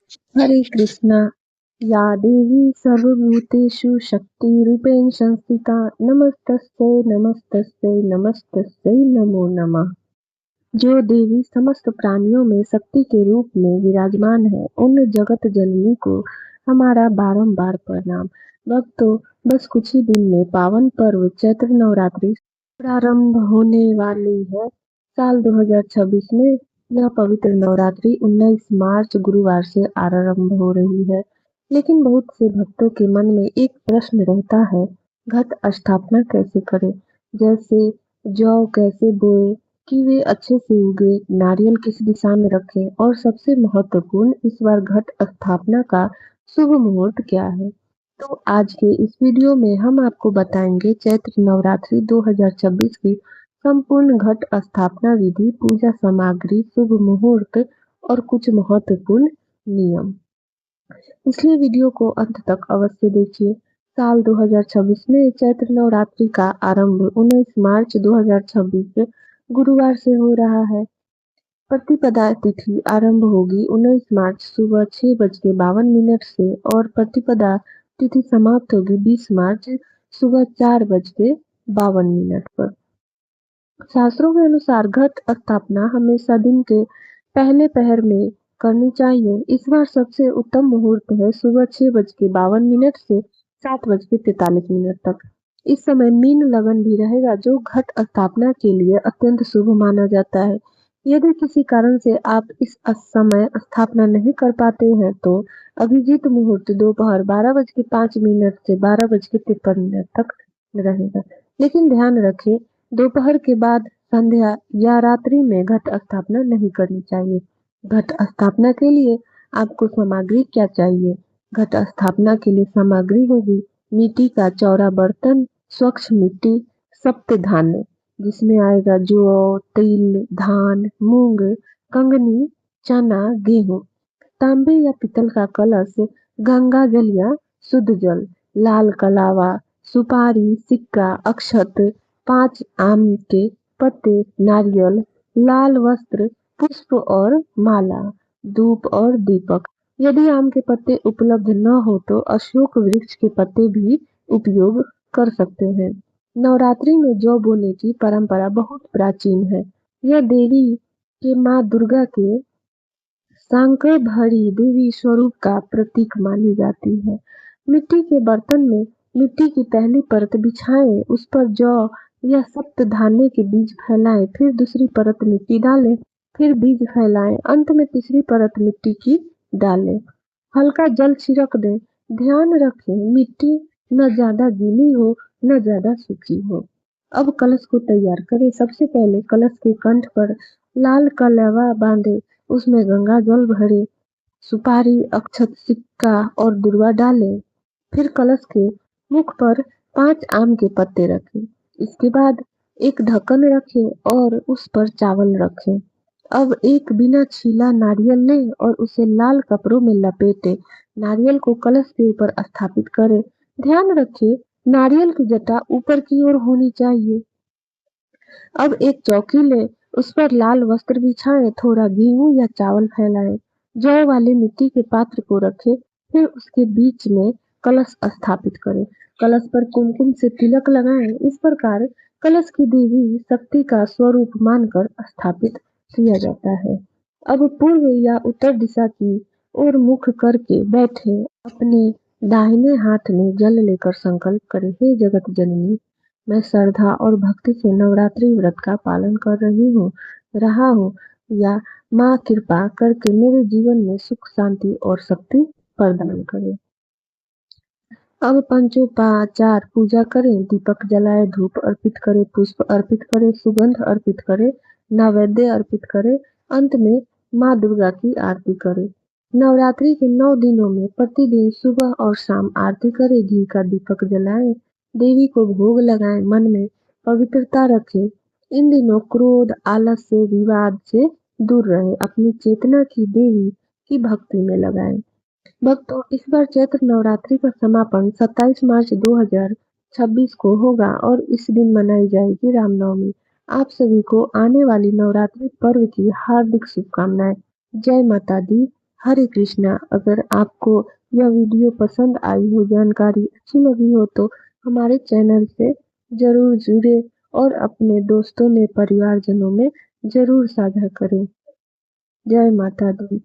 हरे कृष्णा। या देवी सर्वभूतेषु शक्तिरूपेण संस्थिता नमस्तस्यै नमस्तस्यै नमस्तस्यै नमो नमः। जो देवी समस्त प्राणियों में शक्ति के रूप में विराजमान है, उन जगत जननी को हमारा बारंबार प्रणाम। भक्तों, बस कुछ ही दिन में पावन पर्व चैत्र नवरात्रि प्रारंभ होने वाली है। साल 2026 में यह पवित्र नवरात्रि 19 मार्च गुरुवार से आरंभ हो रही है। लेकिन बहुत से भक्तों के मन में एक प्रश्न रहता है, घट स्थापना कैसे करें? जैसे जौ कैसे बोए कि वे अच्छे से उगे, नारियल किस दिशा में रखें और सबसे महत्वपूर्ण इस बार घट स्थापना का शुभ मुहूर्त क्या है? तो आज के इस वीडियो में हम आपको बताएंगे चैत्र नवरात्रि 2026 की संपूर्ण घट स्थापना विधि, पूजा सामग्री, शुभ मुहूर्त और कुछ महत्वपूर्ण नियम। इसलिए वीडियो को अंत तक अवश्य देखिए। साल 2026 में चैत्र नवरात्रि का आरंभ 19 मार्च 2026 गुरुवार से हो रहा है। प्रतिपदा तिथि आरंभ होगी 19 मार्च सुबह 6:52 से और प्रतिपदा तिथि समाप्त होगी 20 मार्च सुबह 4:52 पर। शास्त्रों के अनुसार घट स्थापना हमेशा दिन के पहले पहर में करनी चाहिए। इस बार सबसे उत्तम मुहूर्त है सुबह 6:52 से 7:43 तक। इस समय मीन लगन भी रहेगा, जो घट स्थापना के लिए अत्यंत शुभ माना जाता है। यदि किसी कारण से आप इस समय स्थापना नहीं कर पाते हैं तो अभिजीत मुहूर्त दोपहर 12:05 से 12:53 तक रहेगा। लेकिन ध्यान रखें, दोपहर के बाद संध्या या रात्रि में घट स्थापना नहीं करनी चाहिए। घट स्थापना के लिए आपको सामग्री क्या चाहिए? घट स्थापना के लिए सामग्री होगी मिट्टी का चौड़ा बर्तन, स्वच्छ मिट्टी, सप्त धान्य जिसमें आएगा जौ, तिल, धान, मूंग, कंगनी, चना, गेहूं, तांबे या पीतल का कलश, गंगा जल या शुद्ध जल, लाल कलावा, सुपारी, सिक्का, अक्षत, 5 आम के पत्ते, नारियल, लाल वस्त्र, पुष्प और माला, धूप और दीपक। यदि आम के पत्ते उपलब्ध न हो तो अशोक वृक्ष के पत्ते भी उपयोग कर सकते हैं। नवरात्रि में जौ बोने की परंपरा बहुत प्राचीन है। यह देवी के माँ दुर्गा के सांकर भरी देवी स्वरूप का प्रतीक मानी जाती है। मिट्टी के बर्तन में मिट्टी की पहली परत बिछाएं, उस पर जौ या सप्त धान्य के बीज फैलाएं, फिर दूसरी परत मिट्टी डालें, फिर बीज फैलाएं, अंत में तीसरी परत मिट्टी की डालें। हल्का जल छिड़क दें। ध्यान रखें, मिट्टी न ज्यादा गीली हो न ज्यादा सूखी हो। अब कलश को तैयार करें। सबसे पहले कलश के कंठ पर लाल कलवा बांधे, उसमें गंगा जल भरे, सुपारी, अक्षत, सिक्का और दुर्वा डालें। फिर कलश के मुख पर 5 आम के पत्ते रखें। इसके बाद एक ढक्कन रखें और उस पर चावल रखें। अब एक बिना छीला नारियल लें और उसे लाल कपड़ों में लपेटें। नारियल को कलश के ऊपर स्थापित करें। ध्यान रखें, नारियल की जटा ऊपर की ओर होनी चाहिए। अब एक चौकी लें, उस पर लाल वस्त्र बिछाएं, थोड़ा गेहूं या चावल फैलाएं, जौ वाले मिट्टी के पात्र को रखें, फिर उसके बीच में कलश स्थापित करें। कलश पर कुमकुम से तिलक लगाएं। इस प्रकार कलश की देवी शक्ति का स्वरूप मानकर स्थापित किया जाता है। अब पूर्व या उत्तर दिशा की ओर मुख करके बैठे अपने दाहिने हाथ में जल लेकर संकल्प करें, हे जगत जननी, मैं श्रद्धा और भक्ति से नवरात्रि व्रत का पालन कर रहा हूँ या माँ कृपा करके मेरे जीवन में सुख, शांति और शक्ति प्रदान करे। अब पंचोपचार पूजा करें, दीपक जलाए, धूप अर्पित करे, पुष्प अर्पित करे, सुगंध अर्पित करे, नैवेद्य अर्पित करे, अंत में माँ दुर्गा की आरती करे। नवरात्रि के 9 दिनों में प्रतिदिन सुबह और शाम आरती करें, घी का दीपक जलाएं, देवी को भोग लगाएं, मन में पवित्रता रखें। इन दिनों क्रोध, आलस से, विवाद से दूर रहें, अपनी चेतना की देवी की भक्ति में लगाएं। भक्तों, इस बार चैत्र नवरात्रि का समापन 27 मार्च 2026 को होगा और इस दिन मनाई जाएगी रामनवमी। आप सभी को आने वाली नवरात्रि पर्व की हार्दिक शुभकामनाएं। जय माता दी। हरे कृष्णा। अगर आपको यह वीडियो पसंद आई हो, जानकारी अच्छी लगी हो तो हमारे चैनल से ज़रूर जुड़े और अपने दोस्तों में, परिवारजनों में ज़रूर साझा करें। जय माता दी।